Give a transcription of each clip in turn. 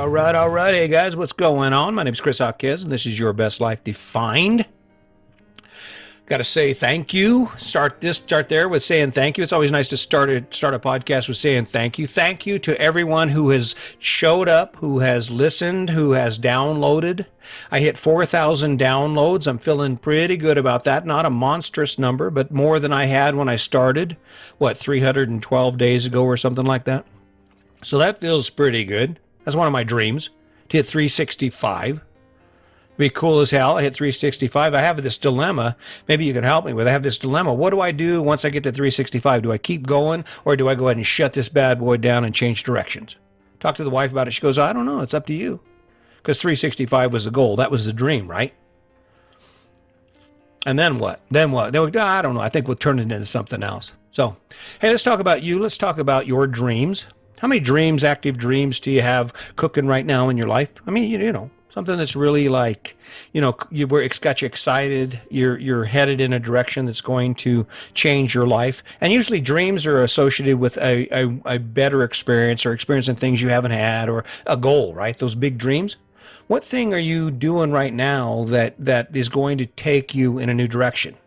all right. Hey, guys, what's going on? My name is Chris Hawkes, and this is Your Best Life Defined. Got to say thank you. Start there with saying thank you. It's always nice to start a podcast with saying thank you. Thank you to everyone who has showed up, who has listened, who has downloaded. I hit 4,000 downloads. I'm feeling pretty good about that. Not a monstrous number, but more than I had when I started, 312 days ago or something like that. So that feels pretty good. That's one of my dreams, to hit 365. Be cool as hell. I hit 365. I have this dilemma. Maybe you can help me with. I have this dilemma. What do I do once I get to 365? Do I keep going, or do I go ahead and shut this bad boy down and change directions? Talk to the wife about it. She goes, I don't know. It's up to you. Because 365 was the goal. That was the dream, right? And then what? Then what? I don't know. I think we'll turn it into something else. So, hey, let's talk about you. Let's talk about your dreams. How many dreams, active dreams, do you have cooking right now in your life? I mean, you know, something that's really like, it's got you excited. You're headed in a direction that's going to change your life. And usually dreams are associated with a better experience or experiencing things you haven't had or a goal, right? Those big dreams. What thing are you doing right now that is going to take you in a new direction?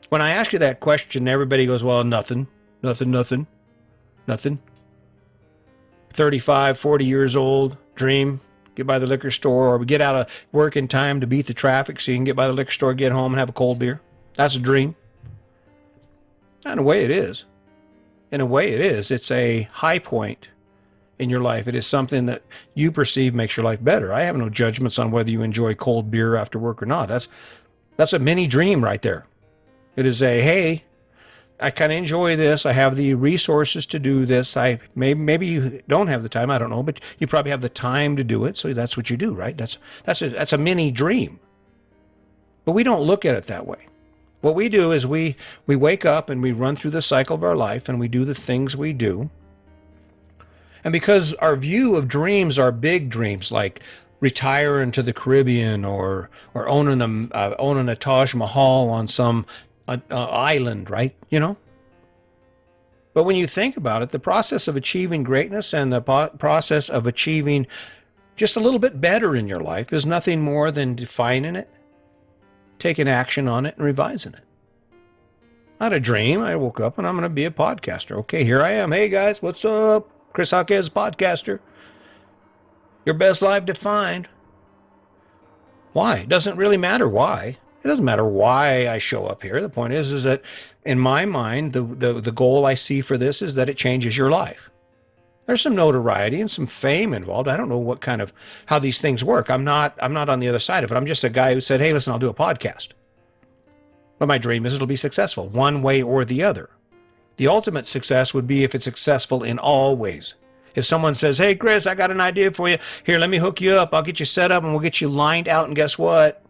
When I ask you that question, everybody goes, well, nothing. 35, 40 years old, dream, get by the liquor store, or get out of work in time to beat the traffic so you can get by the liquor store, get home, and have a cold beer. That's a dream. In a way it is. It's a high point in your life. It is something that you perceive makes your life better. I have no judgments on whether you enjoy cold beer after work or not. That's a mini dream right there. It is hey, I kind of enjoy this. I have the resources to do this. Maybe you don't have the time. I don't know, but you probably have the time to do it. So that's what you do, right? That's a mini dream. But we don't look at it that way. What we do is we wake up and we run through the cycle of our life and we do the things we do. And because our view of dreams are big dreams, like retiring to the Caribbean or owning a Taj Mahal on some island, right? But when you think about it, the process of achieving greatness and the process of achieving just a little bit better in your life is nothing more than defining it, taking action on it, and revising it. I had a dream. I woke up and I'm going to be a podcaster. Okay, here I am. Hey guys, what's up? Chris Hawkes, podcaster. Your best life defined. Why? It doesn't really matter why. It doesn't matter why I show up here. The point is that in my mind, the goal I see for this is that it changes your life. There's some notoriety and some fame involved. I don't know how these things work. I'm not on the other side of it. I'm just a guy who said, hey, listen, I'll do a podcast. But my dream is it'll be successful one way or the other. The ultimate success would be if it's successful in all ways. If someone says, hey, Chris, I got an idea for you. Here, let me hook you up. I'll get you set up and we'll get you lined out. And guess what?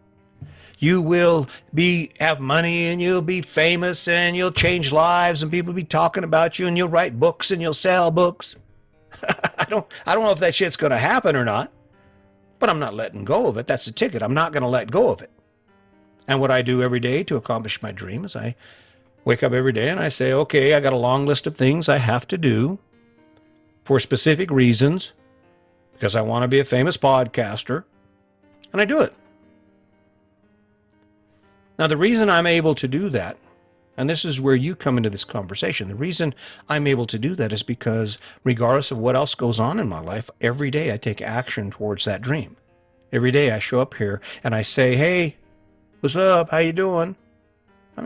You will have money and you'll be famous and you'll change lives and people will be talking about you and you'll write books and you'll sell books. I don't know if that shit's going to happen or not, but I'm not letting go of it. That's the ticket. I'm not going to let go of it. And what I do every day to accomplish my dream is I wake up every day and I say, okay, I got a long list of things I have to do for specific reasons because I want to be a famous podcaster, and I do it. Now, the reason I'm able to do that, and this is where you come into this conversation, the reason I'm able to do that is because regardless of what else goes on in my life, every day I take action towards that dream. Every day I show up here and I say, hey, what's up? How you doing? I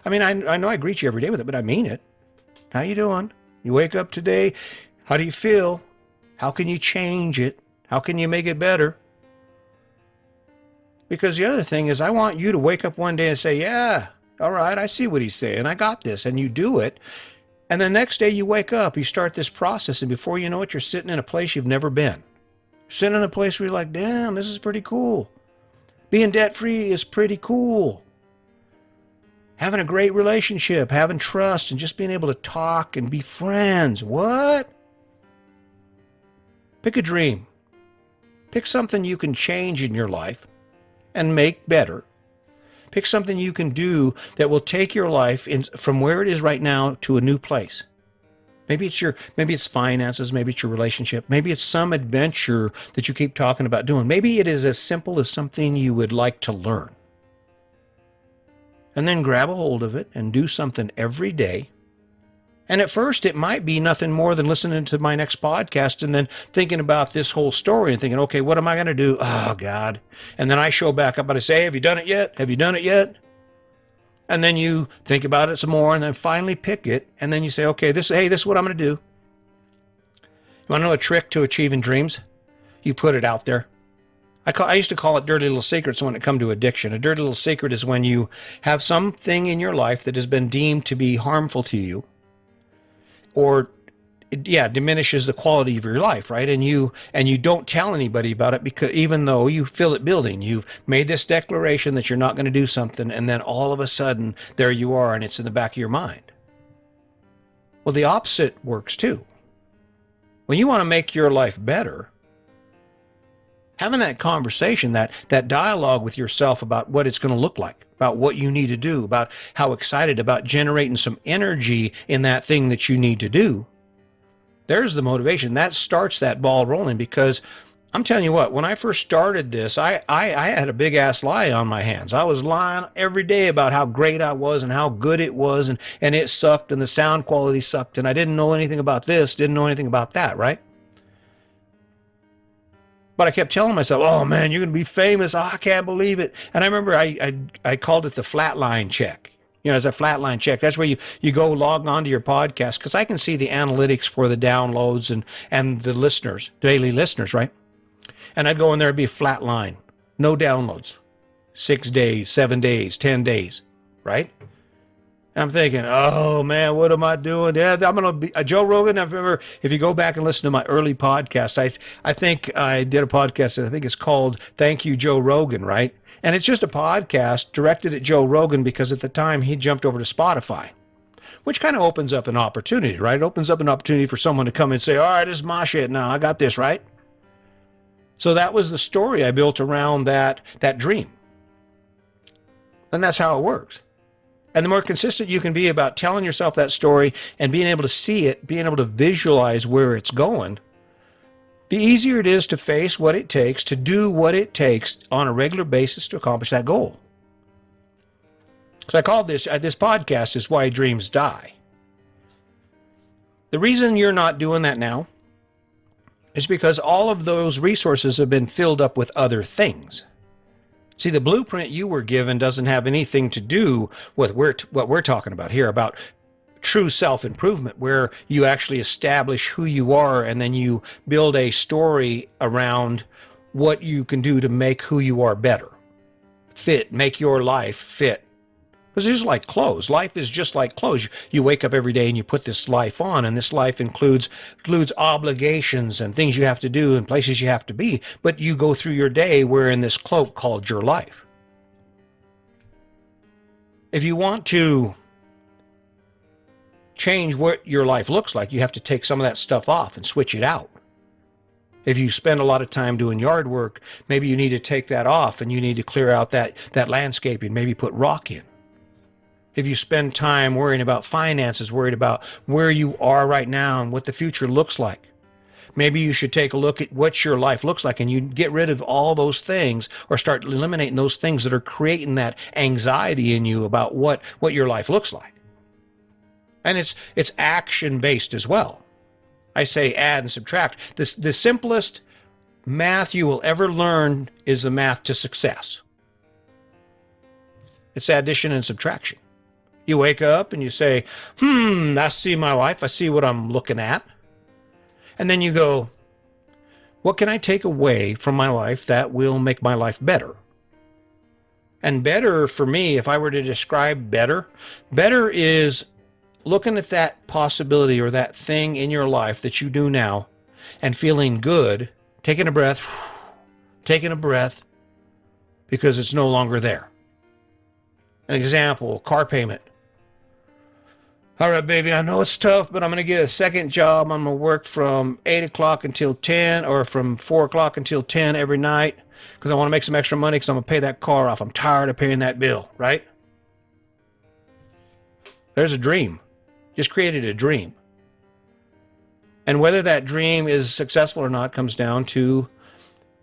mean, I know I greet you every day with it, but I mean it. How you doing? You wake up today. How do you feel? How can you change it? How can you make it better? Because the other thing is I want you to wake up one day and say, yeah, all right, I see what he's saying. I got this. And you do it. And the next day you wake up, you start this process. And before you know it, you're sitting in a place you've never been. Sitting in a place where you're like, damn, this is pretty cool. Being debt-free is pretty cool. Having a great relationship, having trust, and just being able to talk and be friends. What? Pick a dream. Pick something you can change in your life and make better. Pick something you can do that will take your life from where it is right now to a new place. Maybe it's finances, maybe it's your relationship, maybe it's some adventure that you keep talking about doing. Maybe it is as simple as something you would like to learn. And then grab a hold of it and do something every day. And at first, it might be nothing more than listening to my next podcast and then thinking about this whole story and thinking, okay, what am I going to do? Oh, God. And then I show back up and I say, hey, have you done it yet? Have you done it yet? And then you think about it some more and then finally pick it. And then you say, okay, this is what I'm going to do. You want to know a trick to achieving dreams? You put it out there. I used to call it dirty little secrets when it comes to addiction. A dirty little secret is when you have something in your life that has been deemed to be harmful to you, or diminishes the quality of your life, right? And you don't tell anybody about it, because even though you feel it building, you've made this declaration that you're not going to do something, and then all of a sudden there you are, and it's in the back of your mind. Well, the opposite works too. When you want to make your life better, having that conversation, that dialogue with yourself about what it's going to look like, about what you need to do, about how excited, about generating some energy in that thing that you need to do, there's the motivation. That starts that ball rolling. Because I'm telling you what, when I first started this, I had a big ass lie on my hands. I was lying every day about how great I was and how good it was, and it sucked, and the sound quality sucked, and I didn't know anything about this, didn't know anything about that, right? But I kept telling myself, oh man, you're going to be famous. Oh, I can't believe it. And I remember I called it the flatline check. You know, as a flatline check, that's where you go log on to your podcast, because I can see the analytics for the downloads and the listeners, daily listeners, right? And I'd go in there, it'd be a flat line, no downloads, 6 days, 7 days, 10 days, right? I'm thinking, oh man, what am I doing? Yeah, I'm gonna be Joe Rogan. I remember, if you go back and listen to my early podcasts, I think I did a podcast. I think it's called "Thank You, Joe Rogan," right? And it's just a podcast directed at Joe Rogan, because at the time he jumped over to Spotify, which kind of opens up an opportunity, right? It opens up an opportunity for someone to come and say, all right, this is my shit now. I got this, right? So that was the story I built around that dream, and that's how it works. And the more consistent you can be about telling yourself that story and being able to see it, being able to visualize where it's going, the easier it is to face what it takes, to do what it takes on a regular basis to accomplish that goal. So I called this podcast is Why Dreams Die. The reason you're not doing that now is because all of those resources have been filled up with other things. See, the blueprint you were given doesn't have anything to do with what we're talking about here, about true self-improvement, where you actually establish who you are and then you build a story around what you can do to make who you are better, fit, make your life fit. Because it's just like clothes. Life is just like clothes. You wake up every day and you put this life on, and this life includes obligations and things you have to do and places you have to be. But you go through your day wearing this cloak called your life. If you want to change what your life looks like, you have to take some of that stuff off and switch it out. If you spend a lot of time doing yard work, maybe you need to take that off and you need to clear out that landscaping, maybe put rock in. If you spend time worrying about finances, worried about where you are right now and what the future looks like, maybe you should take a look at what your life looks like, and you get rid of all those things, or start eliminating those things that are creating that anxiety in you about what your life looks like. And it's action based as well. I say add and subtract. The simplest math you will ever learn is the math to success. It's addition and subtraction. You wake up and you say, I see my life. I see what I'm looking at. And then you go, what can I take away from my life that will make my life better? And better for me, if I were to describe better is looking at that possibility or that thing in your life that you do now and feeling good, taking a breath, because it's no longer there. An example, car payment. All right, baby, I know it's tough, but I'm going to get a second job. I'm going to work from 8 o'clock until 10, or from 4 o'clock until 10 every night, because I want to make some extra money, because I'm going to pay that car off. I'm tired of paying that bill, right? There's a dream. Just created a dream. And whether that dream is successful or not comes down to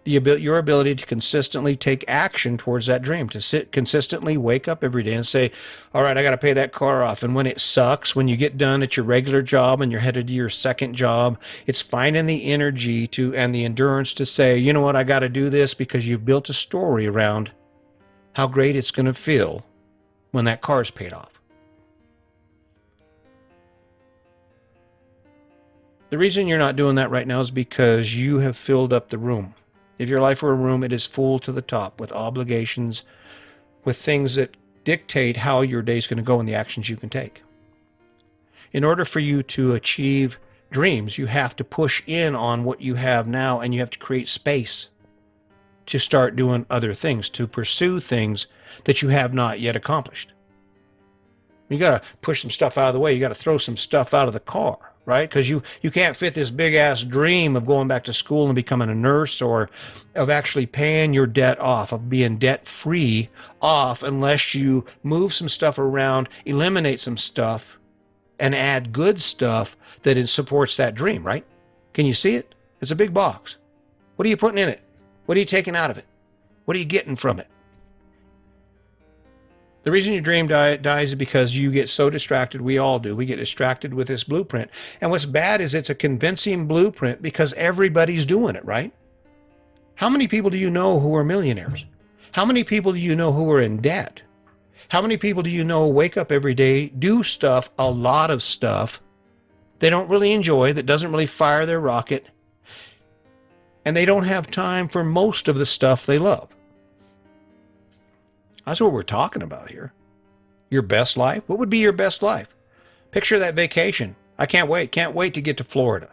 your ability to consistently take action towards that dream, to consistently wake up every day and say, all right, I got to pay that car off. And when it sucks, when you get done at your regular job and you're headed to your second job, it's finding the energy and the endurance to say, you know what, I got to do this, because you've built a story around how great it's going to feel when that car's paid off. The reason you're not doing that right now is because you have filled up the room. If your life were a room, it is full to the top with obligations, with things that dictate how your day is going to go and the actions you can take. In order for you to achieve dreams, you have to push in on what you have now, and you have to create space to start doing other things, to pursue things that you have not yet accomplished. You got to push some stuff out of the way. You got to throw some stuff out of the car, right? Because you can't fit this big ass dream of going back to school and becoming a nurse, or of actually paying your debt off, of being debt free off, unless you move some stuff around, eliminate some stuff, and add good stuff that supports that dream, right? Can you see it? It's a big box. What are you putting in it? What are you taking out of it? What are you getting from it? The reason your dream dies is because you get so distracted. We all do. We get distracted with this blueprint. And what's bad is it's a convincing blueprint because everybody's doing it, right? How many people do you know who are millionaires? How many people do you know who are in debt? How many people do you know wake up every day, do stuff, a lot of stuff they don't really enjoy, that doesn't really fire their rocket, and they don't have time for most of the stuff they love? That's what we're talking about here. Your best life? What would be your best life? Picture that vacation. I can't wait. Can't wait to get to Florida.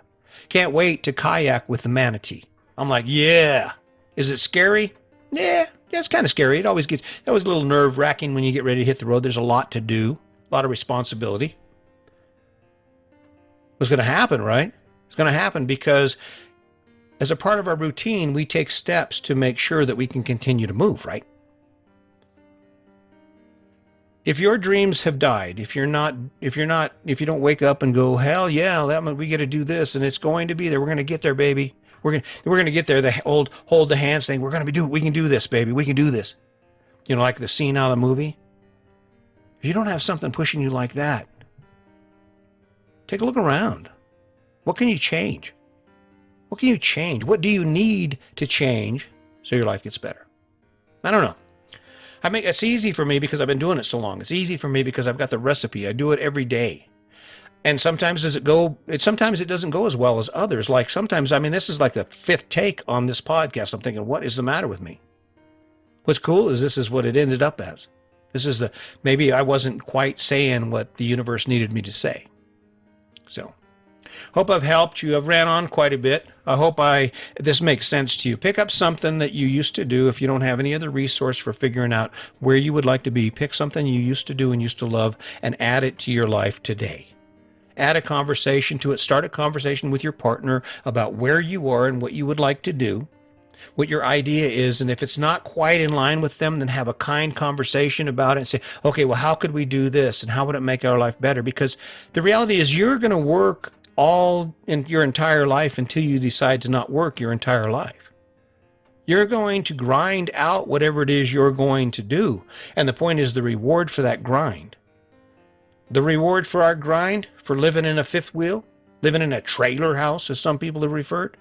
Can't wait to kayak with the manatee. I'm like, yeah. Is it scary? Yeah, it's kind of scary. It always a little nerve-wracking when you get ready to hit the road. There's a lot to do, a lot of responsibility. What's going to happen, right? It's going to happen because as a part of our routine, we take steps to make sure that we can continue to move, right? If your dreams have died, if you don't wake up and go, hell yeah, we got to do this, and it's going to be there. We're going to get there, baby. We're going to get there. The old hold the hands thing. We can do this, baby. We can do this. You know, like the scene out of the movie. If you don't have something pushing you like that, take a look around. What can you change? What can you change? What do you need to change so your life gets better? I don't know. It's easy for me because I've been doing it so long. It's easy for me because I've got the recipe. I do it every day. And sometimes sometimes it doesn't go as well as others. Like sometimes, this is like the fifth take on this podcast. I'm thinking, what is the matter with me? What's cool is this is what it ended up as. Maybe I wasn't quite saying what the universe needed me to say. So, hope I've helped you. I've ran on quite a bit. I hope this makes sense to you. Pick up something that you used to do. If you don't have any other resource for figuring out where you would like to be, pick something you used to do and used to love and add it to your life today. Add a conversation to it. Start a conversation with your partner about where you are and what you would like to do, what your idea is. And if it's not quite in line with them, then have a kind conversation about it and say, okay, well, how could we do this? And how would it make our life better? Because the reality is you're going to work all in your entire life until you decide to not work your entire life. You're going to grind out whatever it is you're going to do. And the point is the reward for that grind. The reward for our grind, for living in a fifth wheel, living in a trailer house, as some people have referred,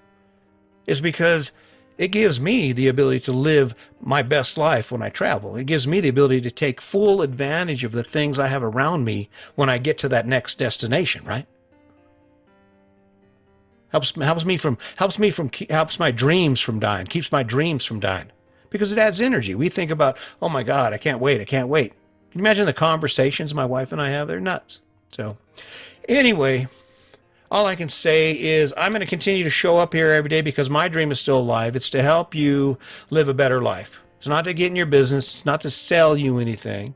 is because it gives me the ability to live my best life when I travel. It gives me the ability to take full advantage of the things I have around me when I get to that next destination, right? Helps my dreams from dying, keeps my dreams from dying, because it adds energy. We think about, oh my God, I can't wait. Can you imagine the conversations my wife and I have? They're nuts. So anyway, all I can say is I'm going to continue to show up here every day because my dream is still alive. It's to help you live a better life. It's not to get in your business. It's not to sell you anything.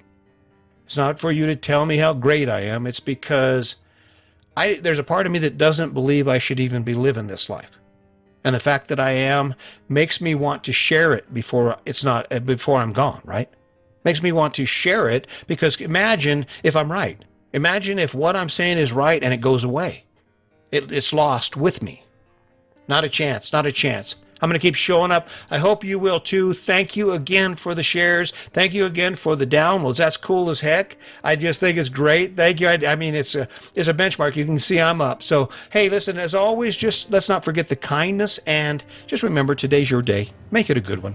It's not for you to tell me how great I am. It's because there's a part of me that doesn't believe I should even be living this life. And the fact that I am makes me want to share it before I'm gone, right? Makes me want to share it because imagine if I'm right. Imagine if what I'm saying is right and it goes away. It's lost with me. Not a chance. Not a chance. I'm going to keep showing up. I hope you will too. Thank you again for the shares. Thank you again for the downloads. That's cool as heck. I just think it's great. Thank you. I mean, it's a benchmark. You can see I'm up. So, hey, listen, as always, just let's not forget the kindness, and just remember, today's your day. Make it a good one.